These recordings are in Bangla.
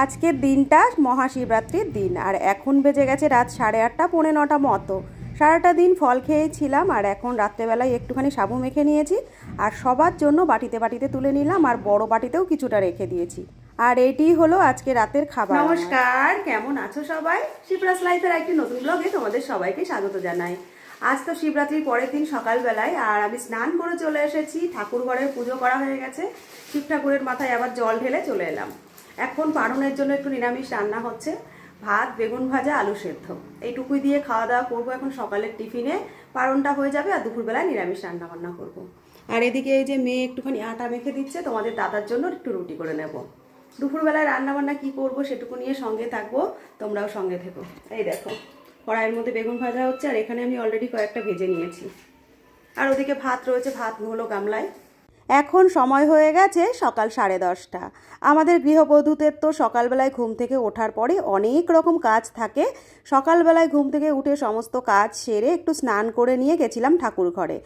আজকের দিনটা মহাশিবরাত্রির দিন, আর এখন বেজে গেছে রাত 8:30 পৌনে 9টা মতো। সারাটা দিন ফল খেয়েছিলাম, আর এখন রাত্রেবেলায় একটুখানি সাবু মেখে নিয়েছি, আর সবার জন্য বাটিতে বাটিতে তুলে নিলাম, আর বড় বাটিতেও কিছুটা রেখে দিয়েছি। আর এটি হলো আজকে রাতের খাবার। নমস্কার, কেমন আছো সবাই? শিবরাজ লাইফের একটি নতুন ব্লগে তোমাদের সবাইকে স্বাগত জানাই। আজ তো শিবরাত্রির পরের দিন সকালবেলায়, আর আমি স্নান করে চলে এসেছি। ঠাকুর ঘরের পুজো করা হয়ে গেছে, শিব ঠাকুরের মাথায় আবার জল ঢেলে চলে এলাম। এখন পারণের জন্য একটু নিরামিষ রান্না হচ্ছে, ভাত, বেগুন ভাজা, আলু সেদ্ধ, এইটুকুই দিয়ে খাওয়া দাওয়া করবো। এখন সকালের টিফিনে পারণটা হয়ে যাবে, আর দুপুরবেলায় নিরামিষ রান্না বান্না করবো। আর এদিকে এই যে মেয়ে একটুখানি আটা মেখে দিচ্ছে, তোমাদের দাদার জন্য একটু রুটি করে নেব। দুপুরবেলায় রান্না বান্না কি করবো সেটুকু নিয়ে সঙ্গে থাকবো, তোমরাও সঙ্গে থেকো। এই দেখো কড়াইয়ের মধ্যে বেগুন ভাজা হচ্ছে, আর এখানে আমি অলরেডি কয়েকটা ভেজে নিয়েছি। আর ওদিকে ভাত রয়েছে, ভাত হলো গামলায়। এখন সময় হয়ে গেছে সকাল 10:30। আমাদের গৃহবধূদের তো সকালবেলায় ঘুম থেকে ওঠার পরে অনেক রকম কাজ থাকে। সকালবেলায় ঘুম থেকে উঠে সমস্ত কাজ সেরে একটু স্নান করে নিয়ে গেছিলাম ঠাকুর ঘরে।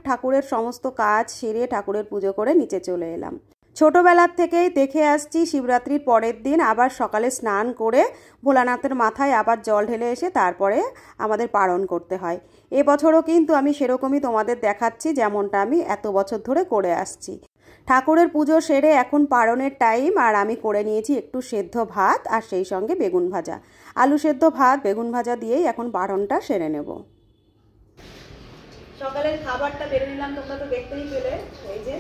ঠাকুরের সমস্ত কাজ সেরে ঠাকুরের পুজো করে নিচে চলে এলাম। ছোটবেলার থেকেই দেখে আসছি শিবরাত্রির পরের দিন আবার সকালে স্নান করে ভোলানাথের মাথায় আবার জল ঢেলে এসে তারপরে আমাদের পারণ করতে হয়। এবছরও কিন্তু আমি সেরকমই তোমাদের দেখাচ্ছি, যেমনটা আমি এত বছর ধরে করে আসছি। ঠাকুরের পুজো সেরে এখন পারণের টাইম, আর আমি করে নিয়েছি একটু সেদ্ধ ভাত, আর সেই সঙ্গে বেগুন ভাজা। আলু সেদ্ধ ভাত বেগুন ভাজা দিয়েই এখন পারণটা সেরে নেব। সকালের খাবারটা বেড়ে নিলাম, তোমরা তো দেখতেই পেলে। এই যে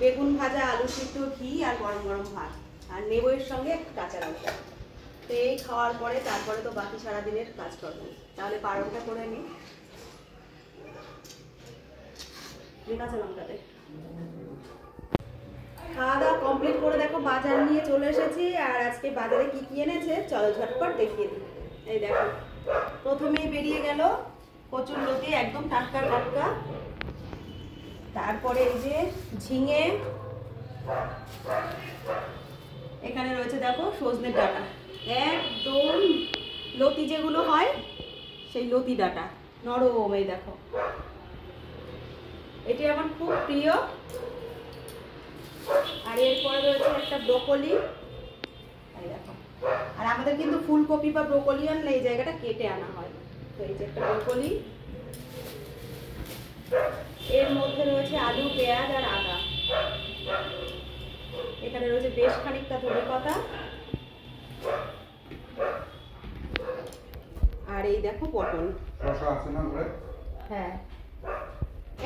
বেগুন ভাজা, আলু সিদ্ধ, ঘি আর গরম গরম ভাত, আর নেবো এর সঙ্গে একটু কাঁচা লঙ্কা। তো এই খাওয়ার পরে তারপরে তো বাকি সারাদিনের কাজ করবো। তাহলে পারণটা করে নিই। কাঁচা লঙ্কাতে খাওয়া দাওয়া কমপ্লিট করে দেখো বাজার নিয়ে চলে এসেছি। আর আজকে বাজারে কি কি এনেছে চলো ঝটপট দেখিয়ে দিই। এই দেখো প্রথমেই বেরিয়ে গেল কচুরলতি, একদম টাটকা টাটকা। তারপরে এই যে ঝিঙে, এখানে রয়েছে দেখো সজনের ডাঁটা, একদম লতি যেগুলো হয় সেই লতি ডাঁটা, নরম। এই দেখো এটি আমার খুব প্রিয়। আর এরপরে রয়েছে একটা ব্রোকলি, এই দেখো। আর আমাদের কিন্তু ফুলকপি বা ব্রোকলি আনলে এই জায়গাটা কেটে আনা হয়। তো এই যে একটা ব্রোকলি, এর মধ্যে রয়েছে আলু, পেঁয়াজ আর আদা। এখানে রয়েছে বেশ খানিকটা ধনেপাতা, আর এই দেখো পটল। হ্যাঁ,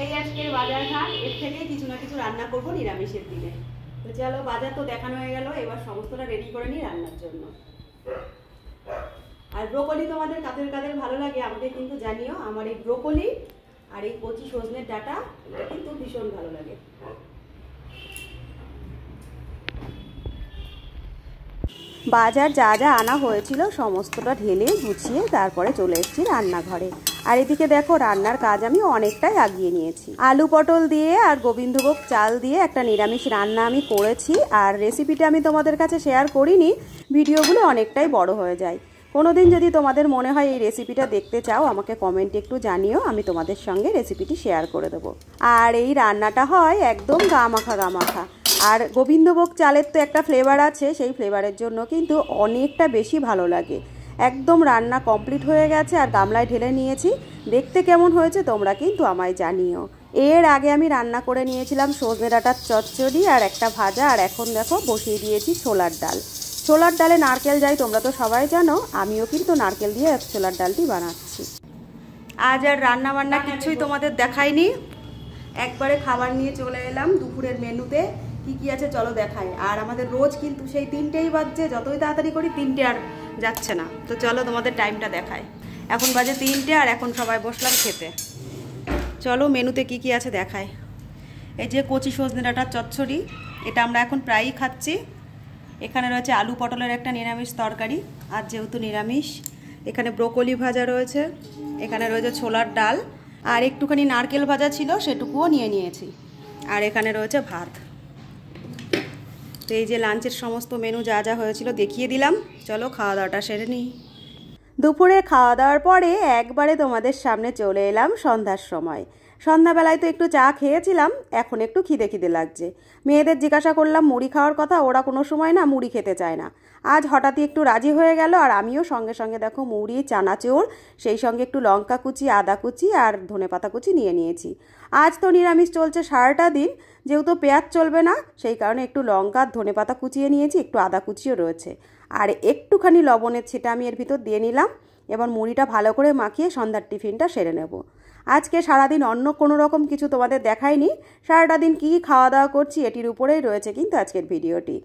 এই আজকের বাজার ঘাট। এর থেকে কিছু না কিছু রান্না করবো নিরামিষের দিনে। তো চলো, বাজার তো দেখানো হয়ে গেল, এবার সমস্তটা রেডি করে নিই রান্নার জন্য। আর ব্রোকলি তোমাদের কাদের কাদের ভালো লাগে আমাকে কিন্তু জানিও। আমার এই ব্রোকলি আর এই কচি সজনের ডাঁটা এটা কিন্তু ভীষণ ভালো লাগে। বাজার যা যা আনা হয়েছিল সমস্তটা ঢেলে গুছিয়ে তারপরে চলে এসেছি রান্নাঘরে। আর এদিকে দেখো রান্নার কাজ আমি অনেকটাই আগিয়ে নিয়েছি। আলু পটল দিয়ে আর গোবিন্দভোগ চাল দিয়ে একটা নিরামিষ রান্না আমি করেছি, আর রেসিপিটা আমি তোমাদের কাছে শেয়ার করিনি, ভিডিওগুলো অনেকটাই বড় হয়ে যায়। কোনোদিন যদি তোমাদের মনে হয় এই রেসিপিটা দেখতে চাও আমাকে কমেন্টে একটু জানিও, আমি তোমাদের সঙ্গে রেসিপিটি শেয়ার করে দেবো। আর এই রান্নাটা হয় একদম গামাখা গামাখা। আর গোবিন্দভোগ চালের তো একটা ফ্লেভার আছে, সেই ফ্লেভারের জন্য কিন্তু অনেকটা বেশি ভালো লাগে। একদম রান্না কমপ্লিট হয়ে গেছে, আর গামলায় ঢেলে নিয়েছি। দেখতে কেমন হয়েছে তোমরা কিন্তু আমায় জানিও। এর আগে আমি রান্না করে নিয়েছিলাম সজনে ডাঁটার চচ্চড়ি আর একটা ভাজা, আর এখন দেখো বসিয়ে দিয়েছি ছোলার ডাল। ছোলার ডালে নারকেল যায় তোমরা তো সবাই জানো, আমিও কিন্তু নারকেল দিয়ে ছোলার ডালটি বানাচ্ছি। আজ আর রান্না বান্না কিছুই তোমাদের দেখাইনি, একবারে খাবার নিয়ে চলে এলাম দুপুরের মেনুতে। কি কি আছে চলো দেখাই। আর আমাদের রোজ কিন্তু সেই 3টেই বাজছে, যতই তাড়াতাড়ি করি 3টে আর যাচ্ছে না। তো চলো তোমাদের টাইমটা দেখাই। এখন বাজে 3টে, আর এখন সবাই বসলাম খেতে। চলো মেনুতে কি কি আছে দেখাই। এই যে কচি সজনে ডাঁটার চচ্চড়ি, এটা আমরা এখন প্রায়ই খাচ্ছি। এখানে রয়েছে আলু পটলের একটা নিরামিষ তরকারি, আর যেহেতু নিরামিষ। এখানে ব্রোকলি ভাজা রয়েছে, এখানে রয়েছে ছোলার ডাল, আর একটুখানি নারকেল ভাজা ছিল সেটুকুও নিয়ে নিয়েছি। আর এখানে রয়েছে ভাত। তো এই যে লাঞ্চের সমস্ত মেনু যা যা হয়েছিল দেখিয়ে দিলাম। চলো খাওয়া দাওয়াটা সেরে নিই। দুপুরে খাওয়া দাওয়ার পরে একবারে তোমাদের সামনে চলে এলাম সন্ধ্যার সময়। সন্ধ্যাবেলায় তো একটু চা খেয়েছিলাম, এখন একটু খিদে খিদে লাগছে। মেয়েদের জিজ্ঞাসা করলাম মুড়ি খাওয়ার কথা, ওরা কোনো সময় না মুড়ি খেতে চায় না। আজ হঠাৎই একটু রাজি হয়ে গেল, আর আমিও সঙ্গে সঙ্গে দেখো মুড়ি, চানাচুর, সেই সঙ্গে একটু লঙ্কা কুচি, আদা কুচি আর ধনেপাতা কুচি নিয়ে নিয়েছি। আজ তো নিরামিষ চলছে সারাটা দিন, যেহেতু পেঁয়াজ চলবে না, সেই কারণে একটু লঙ্কা ধনেপাতা কুচিয়ে নিয়েছি, একটু আদা কুচিও রয়েছে, আর একটুখানি লবণের ছিটা আমি এর ভিতর দিয়ে নিলাম। এবার মুড়িটা ভালো করে মাখিয়ে সন্ধ্যার টিফিনটা সেরে নেব। আজকে সারাদিন অন্য কোনো রকম কিছু তোমাদের দেখাইনি, সারাটা দিন কী খাওয়া দাওয়া করছি এটির উপরেই রয়েছে কিন্তু আজকের ভিডিওটি।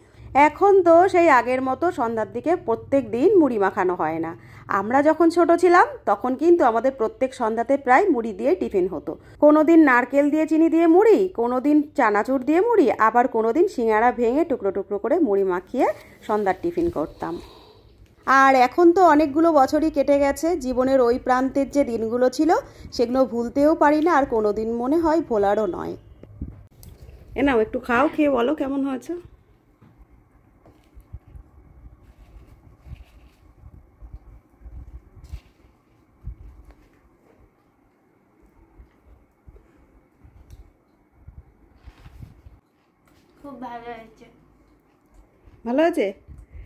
এখন তো সেই আগের মতো সন্ধ্যার দিকে প্রত্যেক দিন মুড়ি মাখানো হয় না। আমরা যখন ছোট ছিলাম তখন কিন্তু আমাদের প্রত্যেক সন্ধ্যাতে প্রায় মুড়ি দিয়ে টিফিন হতো। কোনো দিন নারকেল দিয়ে চিনি দিয়ে মুড়ি, কোনো দিন চানাচুর দিয়ে মুড়ি, আবার কোনো দিন সিঙ্গাড়া ভেঙে টুকরো টুকরো করে মুড়ি মাখিয়ে সন্ধ্যার টিফিন করতাম। আর এখন তো অনেকগুলো বছরই কেটে গেছে, জীবনের ওই প্রান্তের যে দিনগুলো ছিল সেগুলো ভুলতেও পারি না, আর কোনো দিন মনে হয় ভোলারও নয়। এ নাও একটু খাও, খেয়ে বলো কেমন হয়েছে। খুব ভালো হয়েছে। ভালো আছে?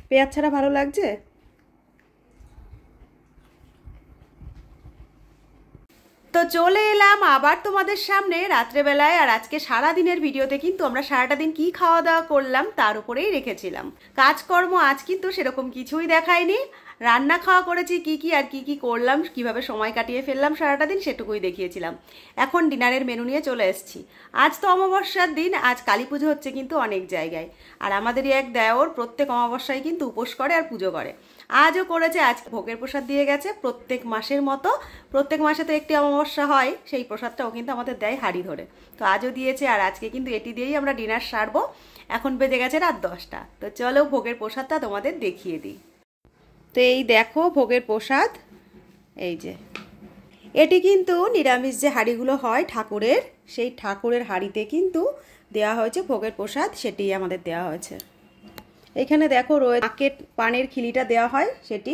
পেঁয়াজ ছাড়া ভালো লাগছে? তো চলে এলাম আবার তোমাদের সামনে রাত্রেবেলায়, আর আজকে সারা দিনের ভিডিওতে কিন্তু আমরা সারাটা দিন কি খাওয়া দাওয়া করলাম তার উপরেই রেখেছিলাম। কাজকর্ম আজ কিন্তু সেরকম কিছুই দেখায়নি, রান্না খাওয়া করেছি কি কি আর কি কি করলাম, কিভাবে সময় কাটিয়ে ফেললাম সারাটা দিন সেটুকুই দেখিয়েছিলাম। এখন ডিনারের মেনু নিয়ে চলে এসেছি। আজ তো অমাবস্যার দিন, আজ কালী পুজো হচ্ছে কিন্তু অনেক জায়গায়, আর আমাদেরই এক দেওর প্রত্যেক অমাবস্যায় কিন্তু উপোস করে আর পুজো করে। আজও করেছে, আজ ভোগের প্রসাদ দিয়ে গেছে প্রত্যেক মাসের মতো। প্রত্যেক মাসে তো একটি অমাবস্যা হয়, সেই প্রসাদটাও কিন্তু আমাদের দেয় হাঁড়ি ধরে, তো আজও দিয়েছে। আর আজকে কিন্তু এটি দিয়েই আমরা ডিনার সারবো। এখন বেজে গেছে রাত 10টা, তো চলো ভোগের প্রসাদটা তোমাদের দেখিয়ে দিই। তো এই দেখো ভোগের প্রসাদ, এই যে এটি কিন্তু নিরামিষ যে হাঁড়িগুলো হয় ঠাকুরের, সেই ঠাকুরের হাঁড়িতে কিন্তু দেওয়া হয়েছে ভোগের প্রসাদ, সেটিই আমাদের দেওয়া হয়েছে। এইখানে দেখো রয়েছে নাকের পানের খিলিটা দেওয়া হয় সেটি,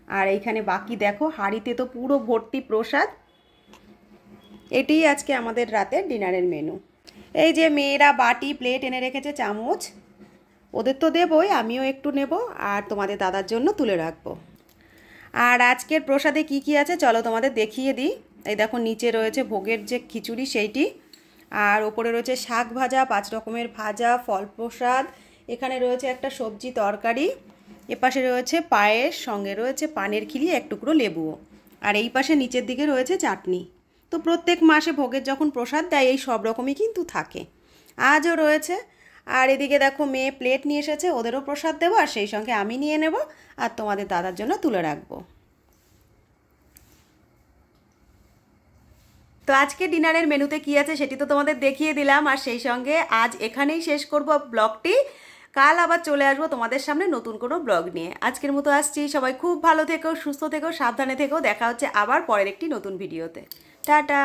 আর এইখানে বাকি দেখো হাঁড়িতে তো পুরো ভর্তি প্রসাদ। এটিই আজকে আমাদের রাতের ডিনারের মেনু। এই যে মেয়েরা বাটি প্লেট এনে রেখেছে, চামচ, ওদের তো দেবই, আমিও একটু নেব আর তোমাদের দাদার জন্য তুলে রাখবো। আর আজকের প্রসাদে কি কি আছে চলো তোমাদের দেখিয়ে দিই। এই দেখো নিচে রয়েছে ভোগের যে খিচুড়ি সেইটি, আর ওপরে রয়েছে শাক ভাজা, 5 রকমের ভাজা, ফল প্রসাদ, এখানে রয়েছে একটা সবজি তরকারি, এপাশে রয়েছে পায়েস, সঙ্গে রয়েছে পানের খিলি, এক টুকরো লেবুও, আর এই পাশে নিচের দিকে রয়েছে চাটনি। তো প্রত্যেক মাসে ভোগের যখন প্রসাদ দেয় এই সব রকমই কিন্তু থাকে, আজও রয়েছে। আর এদিকে দেখো মেয়ে প্লেট নিয়ে এসেছে, ওদেরও প্রসাদ দেবো, আর সেই সঙ্গে আমি নিয়ে নেব আর তোমাদের দাদার জন্য তুলে রাখবো। তো আজকে ডিনারের মেনুতে কি আছে সেটি তো তোমাদের দেখিয়ে দিলাম, আর সেই সঙ্গে আজ এখানেই শেষ করব ব্লগটি। কাল আবার চলে আসবো তোমাদের সামনে নতুন কোনো ব্লগ নিয়ে। আজকের মতো আসছি, সবাই খুব ভালো থেকো, সুস্থ থেকো, সাবধানে থেকো, দেখা হচ্ছে আবার পরের একটি নতুন ভিডিওতে। টাটা।